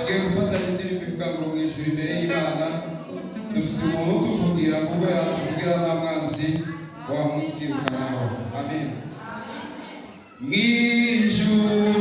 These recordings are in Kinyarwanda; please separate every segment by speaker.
Speaker 1: tugiye gufatanya indirimbo ivuga ngo mu ijuru imbere y'Imana dufite umuntu utuvugira kuko yatuvugira nta mwanzi wamwirukanaho. Amen. Mu ijuru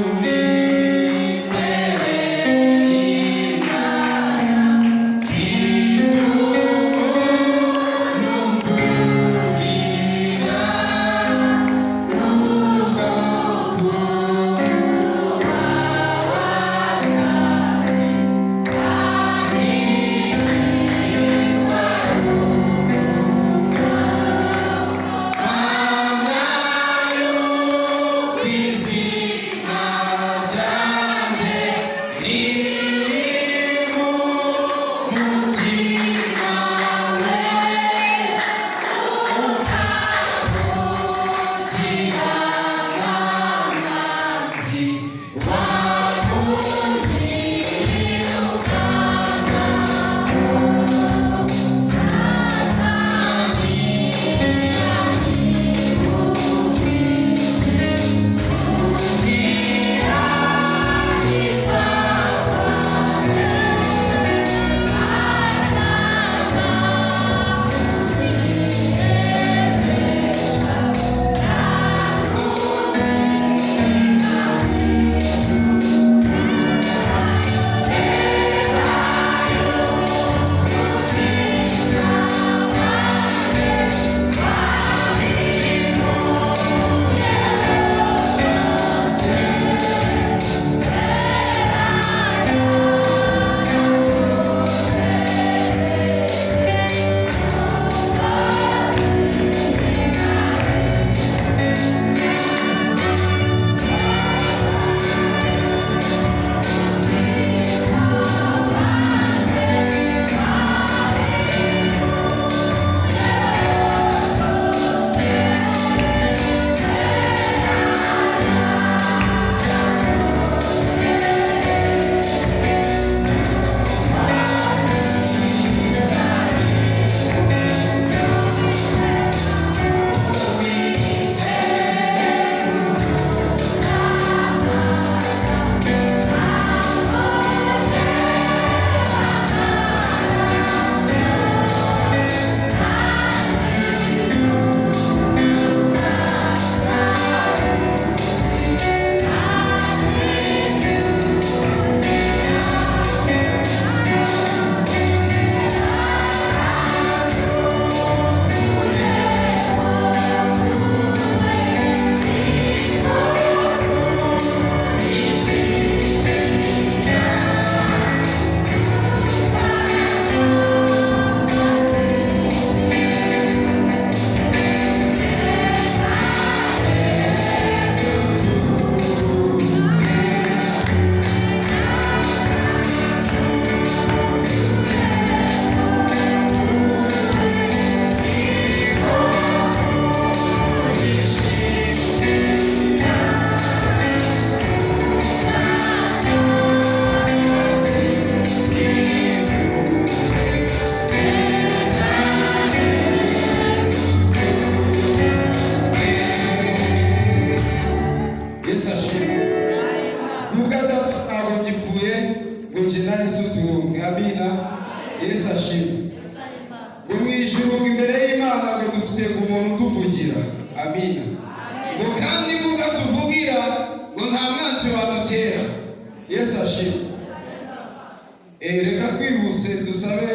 Speaker 1: reka twihuse dusabe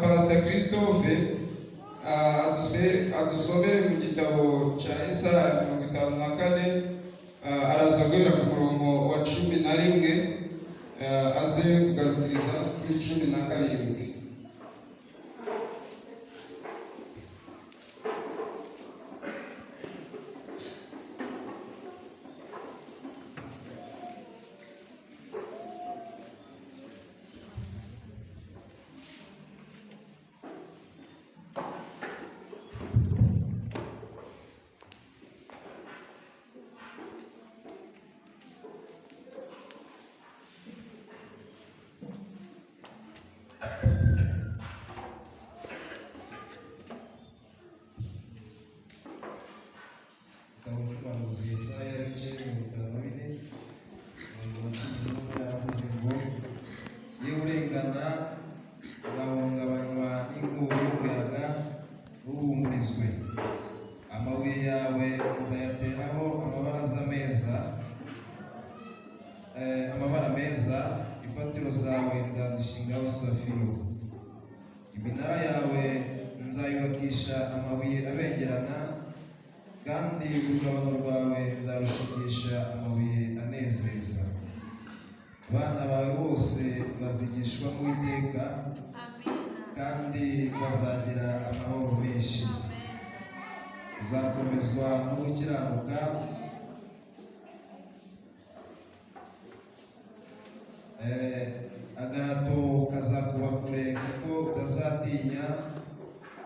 Speaker 1: Pastor Christophe adusomere mu gitabo cya Isaya 54 araza guhera ku murongo wa 11 aze kugarukiriza kuri 17.
Speaker 2: amabara meza, ifatiro zawe nzazishingaho safiro, iminara yawe nzayubakisha amabuye abengerana, kandi urugabano rwawe nzarushikisha amabuye anezeza. Abana bawe bose bazigishwa n'Uwiteka, kandi bazagira amahoro menshi. Uzakomezwa no gukiranuka, agahato kazakuba kure kuko utazatinya,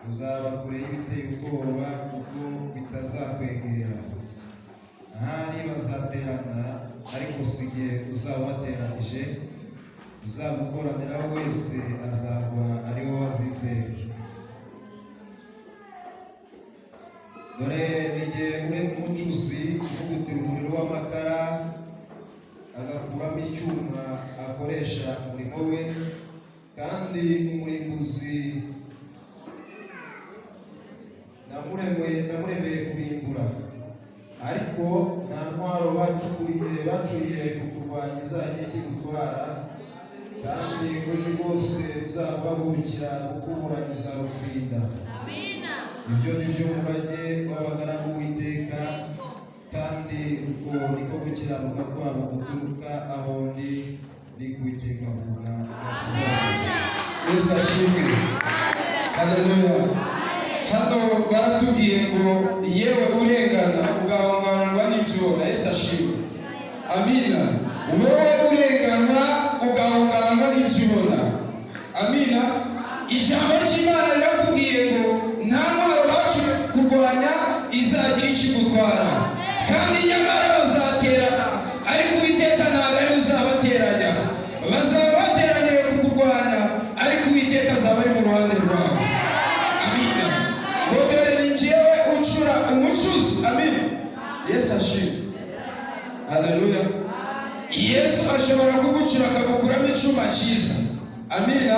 Speaker 2: uzaba kure y'ibiteye ubwoba kuko bitazakwegera. Ahari bazaterana ariko si jye uzabateranije, uzagukoraniraho wese azagwa ari wo wazize. Dore ni jye urema umucuzi uvugutira umuriro w'amakara, agakuramo icyuma akoresha umurimo we, kandi umurimbuzi namuremeye kurimbura. Ariko nta ntwaro bacuriye kukurwanya izajya ikigutwara, kandi ururimi rwose ruzabahagurukira kukuburanya uzarutsinda. Ibyo ni byo murage w'abagaragu b'Uwiteka, kandi uko niko gukiranuka kwabo guturuka aho ndi, ni ko Uwiteka avuga.
Speaker 1: Yesu ashimwe. Haleluya. Hano baratubwiye ngo yewe urengana ugahungabanwa n'ibyona. Yesu ashimwe. Amina. Wowe urengana ugahungabanwa n'ibyona. Amina. Ijambo ry'Imana rirakubwiye ngo nta ntwaro bacuriye kurwanya izajya ikigutwara, kandi nyamara bazaterana ariko Uwiteka ntabwo ari uzabateranya. Bazaba bateraniye kukurwanya ariko Uwiteka azaba ari mu ruhande rwawe. Amina. Ngo dore ni njyewe ucura umucuzi. Amina. Yesu ashimwe. Haleluya. Yesu ashobora kugucura akagukuramo icyuma cyiza. Amina.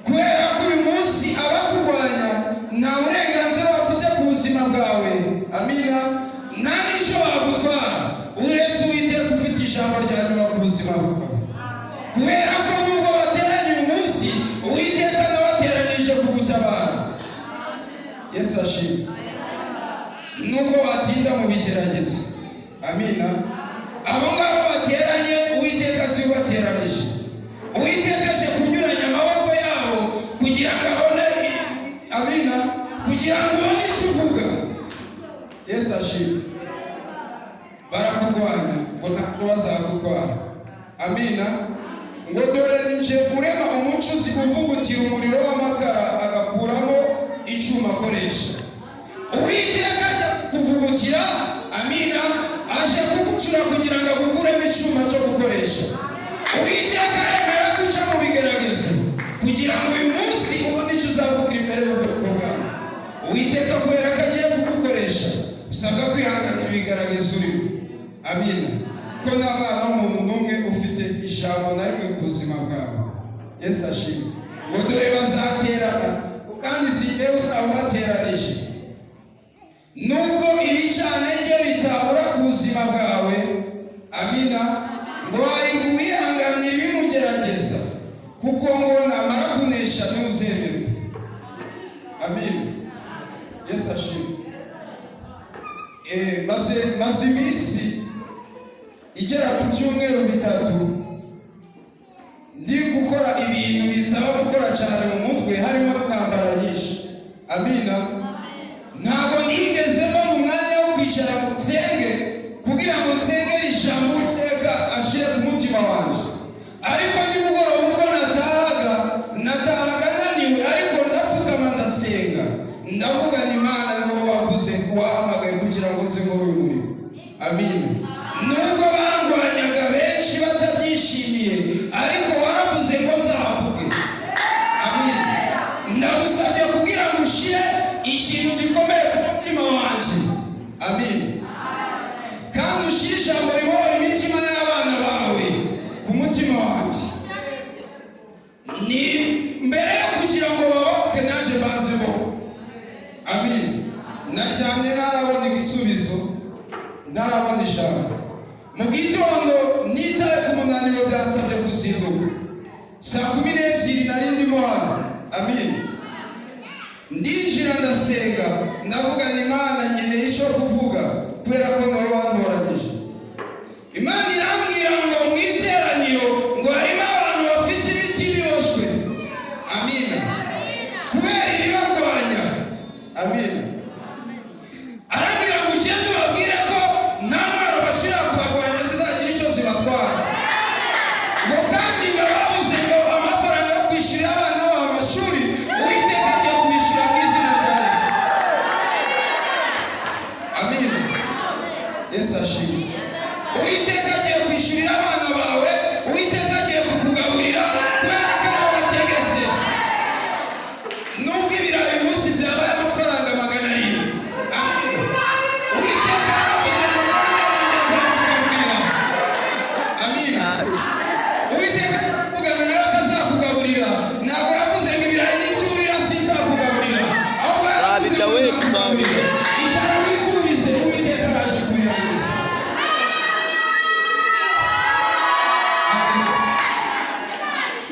Speaker 1: Kubera ko uyu munsi abakurwanya nta burenganzira bafite ku buzima bwawe. Amina. Nta n'icyo bagutwara uretse Uwiteka ufite ijambo rya nyuma ku buzima bwawe. Kubera ko nubwo bateranye uyu munsi, Uwiteka nabateranije kugutabara. Yesu ashimwe. Nubwo watinda mu bigeragezo. Amina. Abo ngabo bateranye Uwiteka si ubateranije. Uwiteka aje kunyuranya amaboko yabo kugira ngo abone, amina, kugira ngo ubone icyo uvuga. Yesu ashimwe. Barakurwanya ngo ntabwo bazagutwara. Amina. Ngo dore ni nje urema umucuzi uvugutira umuriro w'amakara, agakuramo icyuma akoresha. Uwiteka kuvugutira, amina, aje kugucura kugira ngo agukuremo icyuma cyo gukoresha. Uwiteka yemera guca mu bigeragezo kugira ngo uyu munsi ubone icyo uzavugira imbere y'ubwoko bwawe. Uwiteka kubera ko agiye kugukoresha, usabwa kwihanganira ibigaragaza urimo. Amina. Ko nta mwana w'umuntu n'umwe ufite ijambo na rimwe ku buzima bwawe. Yesu ashimwe. Ngo dore bazaterana kandi si jyewe uzabateranije. Nubwo ibicantege bitabura ku buzima bwawe. Amina. Ngo ariko wihanganiye ibimugerageza, kuko ngo namara kunesha ntuzemerwe. Amina. Yesu ashimwe. Maze iminsi igera ku byumweru bitatu ndi gukora ibintu bisaba gukora cyane mu mutwe, harimo intambara nyinshi. Amina. Ntabwo nigezemo mu mwanya wo kwicara ngo nsenge kugira ngo nsengere ijambo Uwiteka ashyire ku mutima wanjye. Ariko nimugoroba ubwo natahaga naniwe, ariko ndapfukama ndasenga, ndavuga ni Imana niho wavuze wahamagaye kugira ngo nze muri uyu murimo. Amina. Nubwo barwanyaga benshi batabyishimiye, ariko waravuze ngo nzavuge. Amina. Ndagusabye kugira ngo ushyire ikintu gikomeye ku mutima wanjye. Amina. umunaniro byansabye kuzinduka. Saa 12 nari ndimo hano. Amin. Ndinjira ndasenga, ndavuga ni Imana nkeneye icyo kuvuga kubera ko nawe wantoranyije. Imana irambwira ngo mu iteraniro ngo harimo abantu bafite imitima yoshwe. Amina. Kubera ibibarwanya. Amina. Arambwira ngo ugende ubabwire ko nta ntwaro bacira kubarwanya zizagira icyo zibatwara. Ngo kandi ngo babuze ngo amafaranga yo kwishyurira abana babo amashuri, Uwiteka agiye kubishyura mu izina rya Yesu. Amina. Yesu ashimwe. Uwiteka agiye kwishyurira abana bawe, Uwiteka agiye kukugaburira kubera ko ariwe wategetse. Nubwo ibirayi umunsi byabaye amafaranga 700. Uwiteka yavuze ngo mwana wanjye nzakugaburira. Amina. Uwiteka avugana nawe akazakugaburira. Ntabwo yavuze ngo ibirayi n'ibyurira sinzakugaburira, ahubwo yavuze ngo nzakugaburira. Ijana witurize, Uwiteka araje kubirangiza.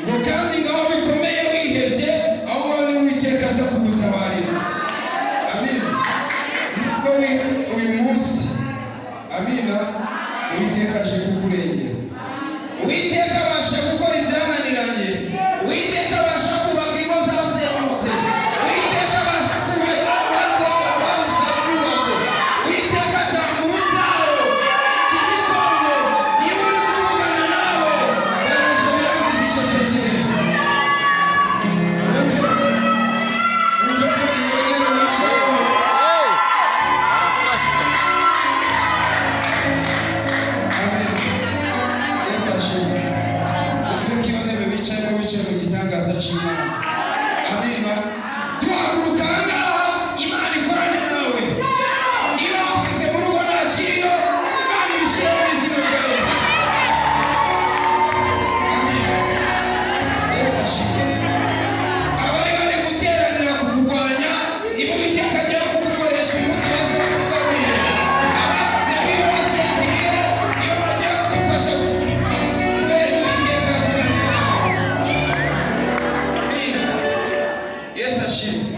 Speaker 1: Ngo kandi ngaho bikomeye wihebye, aho ngaho ni Uwiteka aza kugutabarira. Amina. Nubwo uyu munsi, amina, Uwiteka aje kukurengera. Uwiteka abasha gukora ibyananiranye. Uwiteka abasha kubaka ingo zasenyutse. Uwiteka abasha kubaka abawusaba inyubako. Uwiteka atanga urubyaro. Iki gitondo niba uri kuvugana nabo, baraje birangiza icecekere. Wumve ko iyo ntebe wicayeho. Amen. Yesu ashimwe. Wumve ko iyo ntebe wicayeho wicaye mu gitangaza cy'Imana. Amina. Tuhaguruka aha ngaha, Imana ikorane nawe. Niba wasize mu rugo nta kiriyo, Imana ibishyire mu izina rya Yesu. Amina. Yesu ashimwe. Abari bari guteranira kukurwanya, niba Uwiteka agiye kugukoresha umunsi bazakugaburire. Abavuze nk'iyo basinziriye, nibo bagiye kugufasha kubera Uwiteka avuganye nawe. Amina. Yesu ashimwe.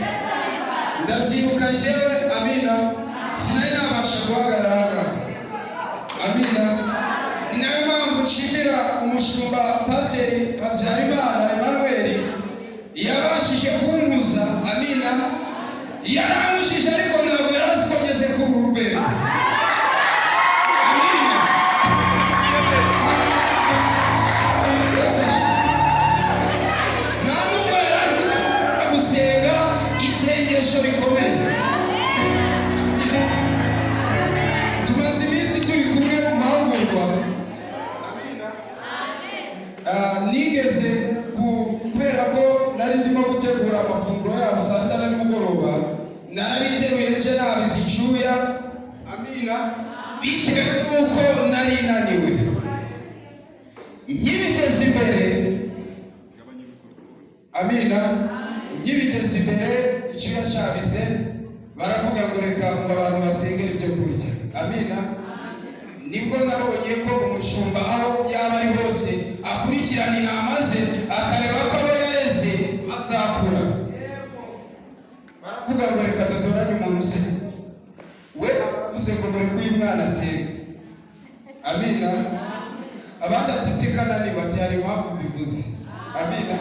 Speaker 1: Ndabyibuka njyewe, amina, sinari nabasha guhagarara aha. Amina. Ni nayo mpamvu nshimira umushumba Pasiteri Habyarimana Emmanuel yabashije kunguza. Amina. Yarangujije ariko ntabwo yari azi ko ngeze kuri uru rwego. Amina. Yesu ashimwe. Nta nubwo yari azi gusenga isengesho rikomeye. Amina. Tumaze iminsi turi kumwe mu mahugurwa. Amina. Nigeze kubera ko nari ndimo gutegura amafunguro yabo saa 6 nimugoroba, narabiteruye nje nabize icyuya. Amina. Bitewe n'uko nari naniwe. Nkibigeze imbere, amina, nkibigeze imbere icyuya cyabize, baravuga ngo reka ngo abantu basengere ibyo kurya. Amina. Nibwo nabonye ko umushumba aho yaba ari hose akurikirana intama ze, akareba ko abo yareze azakura. Baravuga ngo reka dutoranye umuntu se. We avuze ngo mureke uyu mwana asenga. Amina. Abandi ati se kananiwe, ati hari impamvu bivuze. Amina.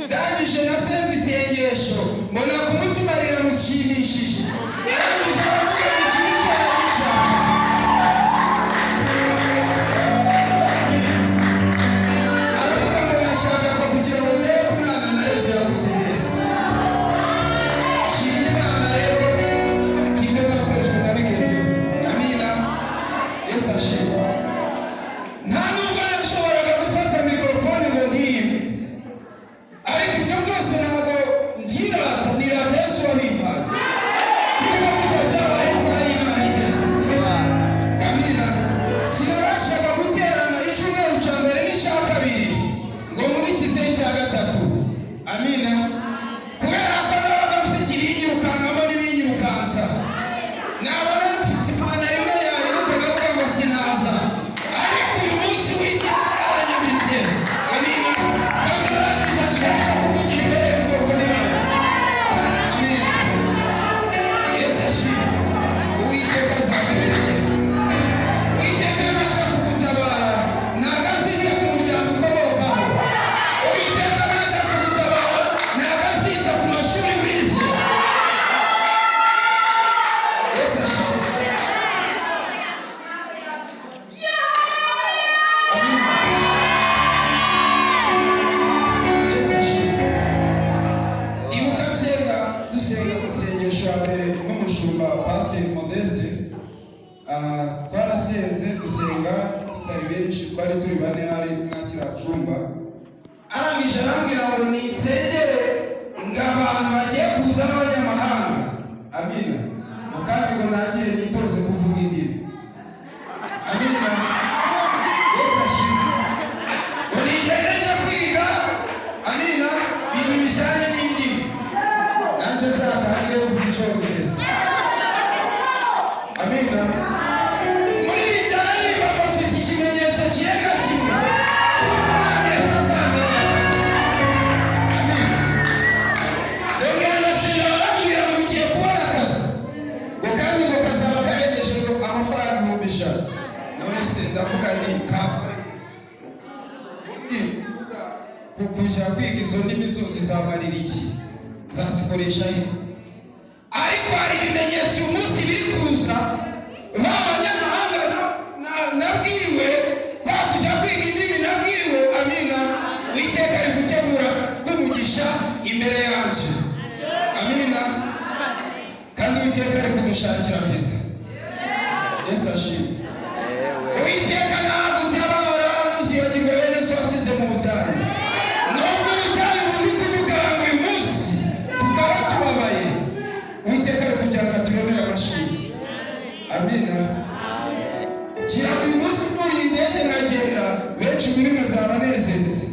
Speaker 1: Ndangije nasenze isengesho, mbona ku mutima riramushimishije. Yarangije aravuga ngo ikintu cyarangiza. Aravuga ngo nashaka ko kugira ngo ndebe ko umwana nareze yaguze neza. Shimye Imana rero, ibyo natojwe nabigezeho. Amina. Yesu ashimwe. Nta nubwo nashoboraga gufata mikorofone ngo ndirimbe, ariko ibyo byose ntabwo nzirata, nirata Yesu wabimpaye. Kuko burya byabaye isaha y'Imana igeze. Amina. Sinabashaga guterana icyumweru cya mbere n'icya kabiri ngo nkurikize icya gatatu. Amina. Kubera ko nabaga mfite ibinyirukankamo n'ibinyirukansa. Nabona mfite ipantaro imwe yawe nuko ngaruka ngo sinaza. Ariko uyu munsi w'Imana cyane hari mwakira cumba arangije arambwira ngo nisengere ngo abantu bagiye kuza b'abanyamahanga. Amina. Kandi ngo ntangire nitoze kuvuga indimi. Amina. Yesu ashimwe. Ngo nigende kwiga. Amina. Ibintu bijyanye n'indimi. Nanjye nzatangire kuvuga icyongereza. Amina. Muri iyi cyane bafite ikimenyetso kirenga kimwe cy'uko Imana Yesu azamenya. Amina. Dore abasore barambwira ngo ugiye kubona akazi. Ngo kandi ngo kazaba karengeje ngo amafaranga 1,000. None se ndavuga ni kujya kwiga izo ndimi zose zamarira iki? Nzazikoresha he? Ariko hari ibimenyetso umunsi biri kuza b'abanyamahanga nabwiwe kwa kujya kwiga indimi nabwiwe. Amina. Uwiteka ari gutegura kumugisha imbere yacu. Amina. Kandi Uwiteka ari kudushakira viza. Yesu ashimwe. Uwiteka ntabwo utabara ntuzibagirwe bene so wasize mu butayu. Nubwo ubutayu buri kutugaranga uyu munsi tukaba tubabaye, Uwiteka ari kugira ngo turemere amashimwe. Amina. Gira uyu munsi muri iyi ndege nkagenda benshi muri mwe byabanezeze.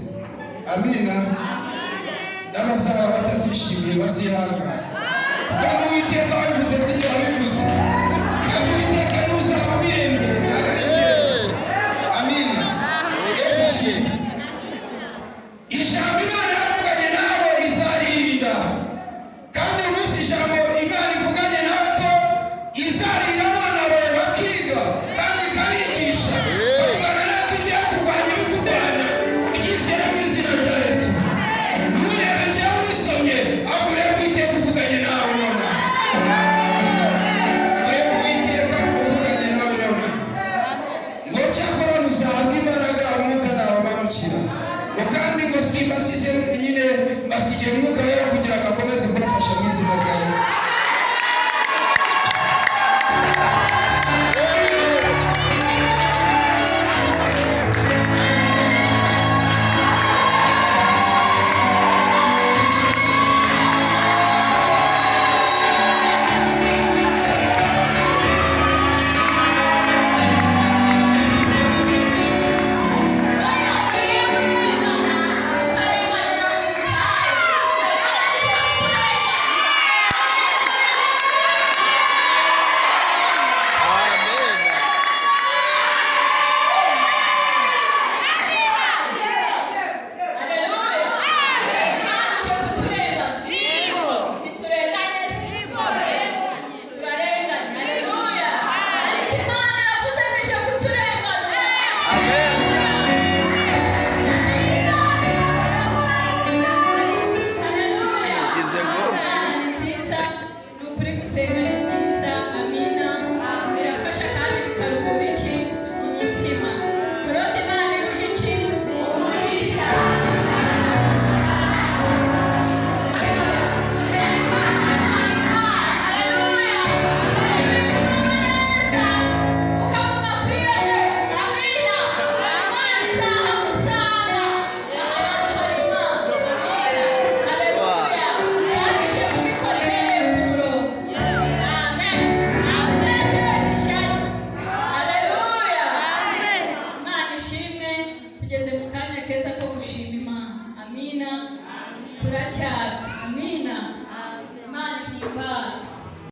Speaker 1: Amina. N'abazaba batatishimiye bazihangana. Kandi Uwiteka wabivuze sibyo wabivuze. Kandi Uwiteka ntuzaba miremye arengera. Amina. Yesu ashimwe. Ijambo Imana yavuganye nawe izaririnda. Kandi umunsi ijambo Imana ivuganye nawe ko izarinda abana bawe bakiga kandi ikabigisha. Bavugana natwe igiye kurwanya ibiturwanya. Byizere mu izina rya Yesu. Nturebe njyewe urisomye ahubwo urebe Uwiteka uvuganye nawe none. Urebe Uwiteka uvuganye nawe none. Ngo cyakora muzahabwa imbaraga umwuka nabamanukira. Ngo kandi ngo simbasize nyine mbasigiye umwuka wera kugira ngo akomeze kubafasha mu izina ryawe.
Speaker 3: Tugeze mu kanya keza ko gushima Imana. Amina. Turacyari